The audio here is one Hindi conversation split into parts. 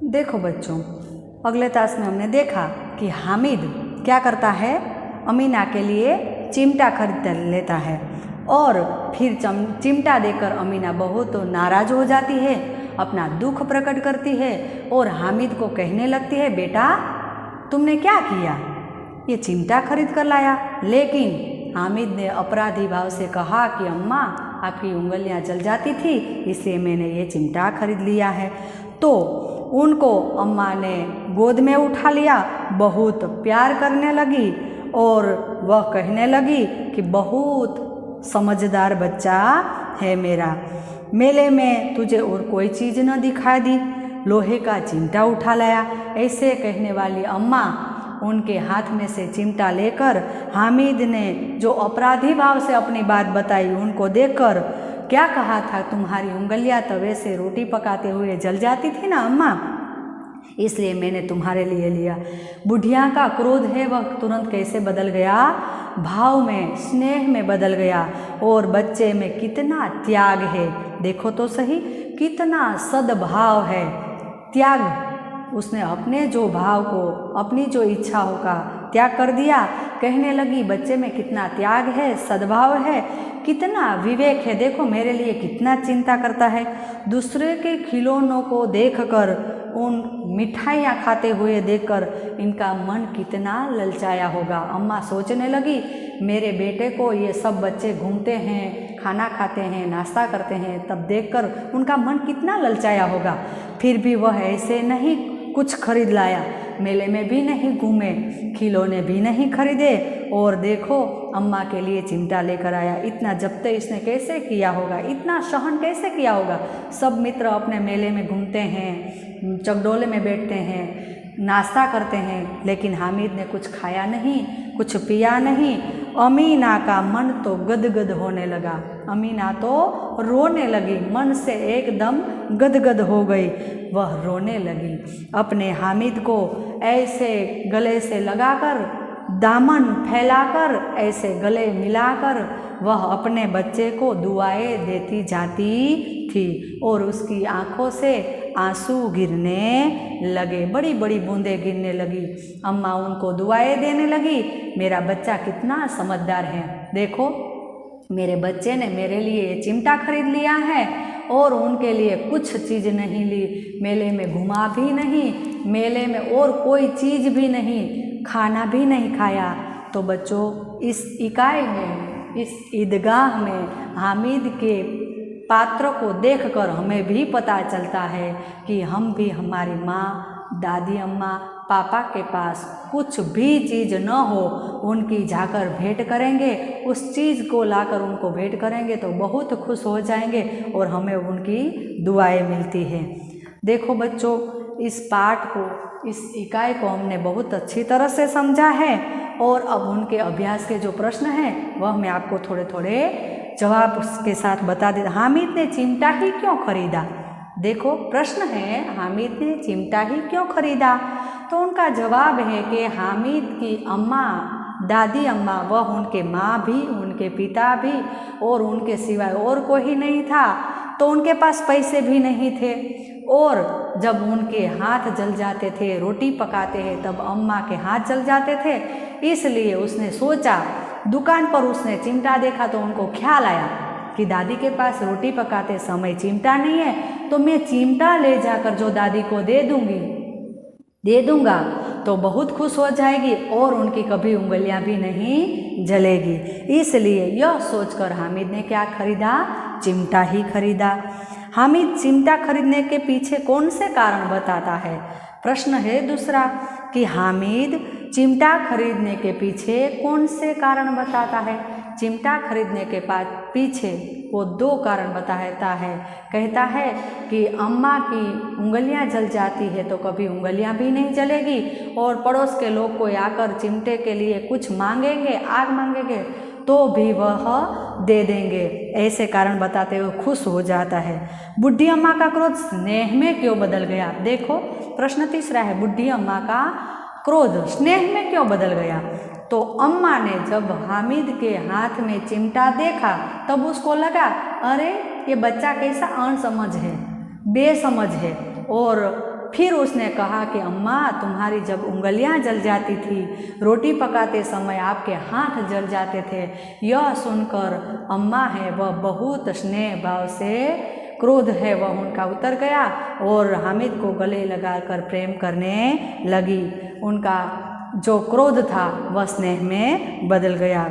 देखो बच्चों, अगले टास्क में हमने देखा कि हामिद क्या करता है, अमीना के लिए चिमटा खरीद लेता है और फिर चिमटा देकर अमीना बहुत नाराज़ हो जाती है, अपना दुख प्रकट करती है और हामिद को कहने लगती है, बेटा तुमने क्या किया, ये चिमटा खरीद कर लाया। लेकिन हामिद ने अपराधी भाव से कहा कि अम्मा आपकी उंगलियां जल जाती थी, इसलिए मैंने ये चिमटा खरीद लिया है। तो उनको अम्मा ने गोद में उठा लिया, बहुत प्यार करने लगी और वह कहने लगी कि बहुत समझदार बच्चा है मेरा, मेले में तुझे और कोई चीज़ न दिखाई दी, लोहे का चिमटा उठा लाया। ऐसे कहने वाली अम्मा उनके हाथ में से चिमटा लेकर हामिद ने जो अपराधी भाव से अपनी बात बताई, उनको देखकर क्या कहा था, तुम्हारी उंगलियां तवे से रोटी पकाते हुए जल जाती थी ना अम्मा, इसलिए मैंने तुम्हारे लिए लिया। बुढ़िया का क्रोध है वह तुरंत कैसे बदल गया, भाव में, स्नेह में बदल गया और बच्चे में कितना त्याग है, देखो तो सही, कितना सद्भाव है, त्याग। उसने अपने जो भाव को, अपनी जो इच्छाओं का त्याग कर दिया। कहने लगी बच्चे में कितना त्याग है, सद्भाव है, कितना विवेक है, देखो मेरे लिए कितना चिंता करता है। दूसरे के खिलौनों को देखकर, उन मिठाइयाँ खाते हुए देखकर इनका मन कितना ललचाया होगा। अम्मा सोचने लगी, मेरे बेटे को ये सब बच्चे घूमते हैं, खाना खाते हैं, नाश्ता करते हैं, तब देखकर उनका मन कितना ललचाया होगा। फिर भी वह ऐसे नहीं कुछ खरीद लाया, मेले में भी नहीं घूमे, खिलौने भी नहीं खरीदे और देखो अम्मा के लिए चिमटा लेकर आया। इतना जब्ते इसने कैसे किया होगा, इतना सहन कैसे किया होगा। सब मित्र अपने मेले में घूमते हैं, चकडोले में बैठते हैं, नाश्ता करते हैं, लेकिन हामिद ने कुछ खाया नहीं, कुछ पिया नहीं। अमीना का मन तो गदगद होने लगा, अमीना तो रोने लगी, मन से एकदम गदगद हो गई, वह रोने लगी। अपने हामिद को ऐसे गले से लगाकर, दामन फैलाकर, ऐसे गले मिलाकर वह अपने बच्चे को दुआएं देती जाती थी और उसकी आंखों से आंसू गिरने लगे, बड़ी बड़ी बूंदें गिरने लगी। अम्मा उनको दुआएं देने लगी, मेरा बच्चा कितना समझदार है, देखो मेरे बच्चे ने मेरे लिए ये चिमटा खरीद लिया है और उनके लिए कुछ चीज़ नहीं ली, मेले में घुमा भी नहीं, मेले में और कोई चीज़ भी नहीं, खाना भी नहीं खाया। तो बच्चों, इस इकाई में, इस ईदगाह में हामिद के पात्र को देखकर हमें भी पता चलता है कि हम भी हमारी माँ, दादी अम्मा, पापा के पास कुछ भी चीज़ न हो, उनकी जाकर भेंट करेंगे, उस चीज़ को लाकर उनको भेंट करेंगे तो बहुत खुश हो जाएंगे और हमें उनकी दुआएं मिलती हैं। देखो बच्चों, इस पाठ को, इस इकाई को हमने बहुत अच्छी तरह से समझा है और अब उनके अभ्यास के जो प्रश्न हैं वह मैं आपको थोड़े थोड़े जवाब के साथ बता देता। हामिद ने चिमटा ही क्यों खरीदा, देखो प्रश्न है, हामिद ने चिमटा ही क्यों खरीदा, तो उनका जवाब है कि हामिद की अम्मा, दादी अम्मा, वह उनके माँ भी, उनके पिता भी और उनके सिवाय और कोई नहीं था, तो उनके पास पैसे भी नहीं थे और जब उनके हाथ जल जाते थे, रोटी पकाते हैं तब अम्मा के हाथ जल जाते थे, इसलिए उसने सोचा, दुकान पर उसने चिमटा देखा तो उनको ख्याल आया कि दादी के पास रोटी पकाते समय चिमटा नहीं है, तो मैं चिमटा ले जाकर जो दादी को दे दूंगा तो बहुत खुश हो जाएगी और उनकी कभी उंगलियां भी नहीं जलेगी। इसलिए यह सोचकर हामिद ने क्या खरीदा, चिमटा ही खरीदा। हामिद चिमटा खरीदने के पीछे कौन से कारण बताता है, प्रश्न है दूसरा कि हामिद चिमटा खरीदने के पीछे कौन से कारण बताता है। चिमटा खरीदने के पीछे वो दो कारण बताता है, कहता है कि अम्मा की उंगलियां जल जाती है तो कभी उंगलियां भी नहीं जलेगी और पड़ोस के लोग कोई आकर चिमटे के लिए कुछ मांगेंगे, आग मांगेंगे तो भी वह दे देंगे, ऐसे कारण बताते हुए खुश हो जाता है। बुढ़ी अम्मा का क्रोध स्नेह में क्यों बदल गया, देखो प्रश्न तीसरा है, बुढ़ी अम्मा का क्रोध स्नेह में क्यों बदल गया। तो अम्मा ने जब हामिद के हाथ में चिमटा देखा तब उसको लगा, अरे ये बच्चा कैसा अनसमझ है, बेसमझ है, और फिर उसने कहा कि अम्मा, तुम्हारी जब उंगलियां जल जाती थी, रोटी पकाते समय आपके हाथ जल जाते थे। यह सुनकर अम्मा है वह बहुत स्नेह भाव से, क्रोध है वह उनका उतर गया और हामिद को गले लगाकर प्रेम करने लगी। उनका जो क्रोध था वह स्नेह में बदल गया।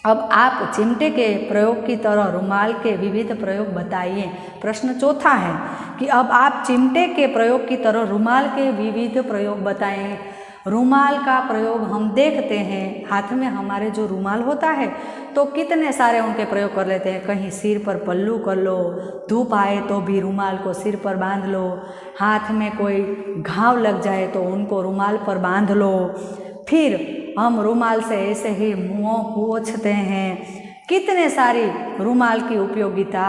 अब आप चिमटे के प्रयोग की तरह रुमाल के विविध प्रयोग बताइए। प्रश्न चौथा है कि अब आप चिमटे के प्रयोग की तरह रुमाल के विविध प्रयोग बताएं। रुमाल का प्रयोग हम देखते हैं, हाथ में हमारे जो रुमाल होता है तो कितने सारे उनके प्रयोग कर लेते हैं। कहीं सिर पर पल्लू कर लो, धूप आए तो भी रुमाल को सिर पर बांध लो, हाथ में कोई घाव लग जाए तो उनको रुमाल पर बांध लो। फिर हम रुमाल से ऐसे ही मुँह पोंछते हैं। कितने सारी रुमाल की उपयोगिता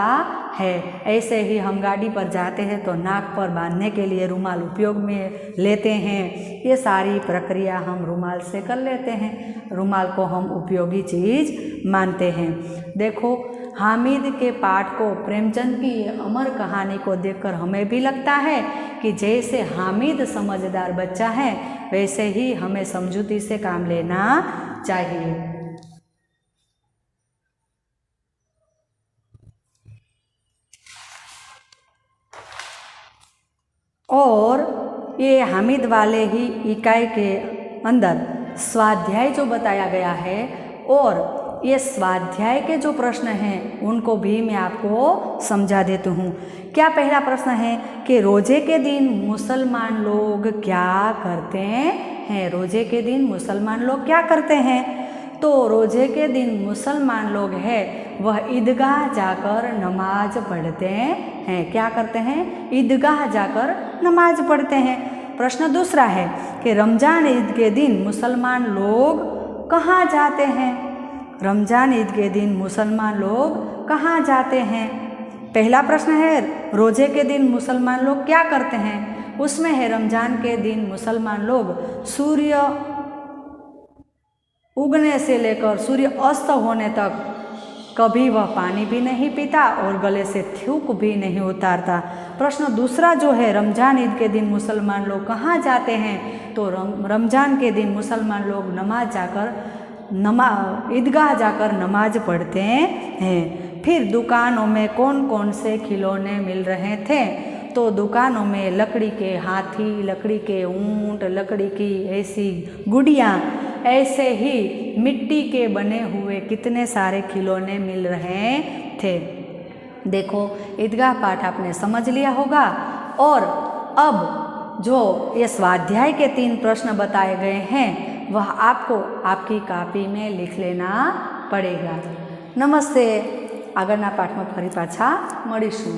है। ऐसे ही हम गाड़ी पर जाते हैं तो नाक पर बांधने के लिए रुमाल उपयोग में लेते हैं। ये सारी प्रक्रिया हम रुमाल से कर लेते हैं। रुमाल को हम उपयोगी चीज़ मानते हैं। देखो, हामिद के पाठ को, प्रेमचंद की ये अमर कहानी को देखकर हमें भी लगता है कि जैसे हामिद समझदार बच्चा है वैसे ही हमें समझूती से काम लेना चाहिए। और ये हामिद वाले ही इकाई के अंदर स्वाध्याय जो बताया गया है, और ये स्वाध्याय के जो प्रश्न हैं उनको भी मैं आपको समझा देती हूँ। क्या पहला प्रश्न है कि रोजे के दिन मुसलमान लोग क्या करते हैं। रोजे के दिन मुसलमान लोग क्या करते हैं? तो रोजे के दिन मुसलमान लोग हैं वह ईदगाह जाकर नमाज पढ़ते हैं। क्या करते हैं? ईदगाह जाकर नमाज पढ़ते हैं। प्रश्न दूसरा है कि रमज़ान ईद के दिन मुसलमान लोग कहाँ जाते हैं। रमज़ान ईद के दिन मुसलमान लोग कहाँ जाते हैं? पहला प्रश्न है रोजे के दिन मुसलमान लोग क्या करते हैं, उसमें है रमज़ान के दिन मुसलमान लोग सूर्य उगने से लेकर सूर्य अस्त होने तक कभी वह पानी भी नहीं पीता और गले से थूक भी नहीं उतारता। प्रश्न दूसरा जो है रमज़ान ईद के दिन मुसलमान लोग कहाँ जाते हैं, तो रमज़ान के दिन मुसलमान लोग ईदगाह जाकर नमाज पढ़ते हैं। फिर दुकानों में कौन कौन से खिलौने मिल रहे थे, तो दुकानों में लकड़ी के हाथी, लकड़ी के ऊंट, लकड़ी की ऐसी गुड़ियाँ, ऐसे ही मिट्टी के बने हुए कितने सारे खिलौने मिल रहे थे। देखो, ईदगाह पाठ आपने समझ लिया होगा। और अब जो ये स्वाध्याय के 3 प्रश्न बताए गए हैं वह आपको आपकी कॉपी में लिख लेना पड़ेगा। नमस्ते। આગળના પાઠમાં ફરી પાછા મળીશું।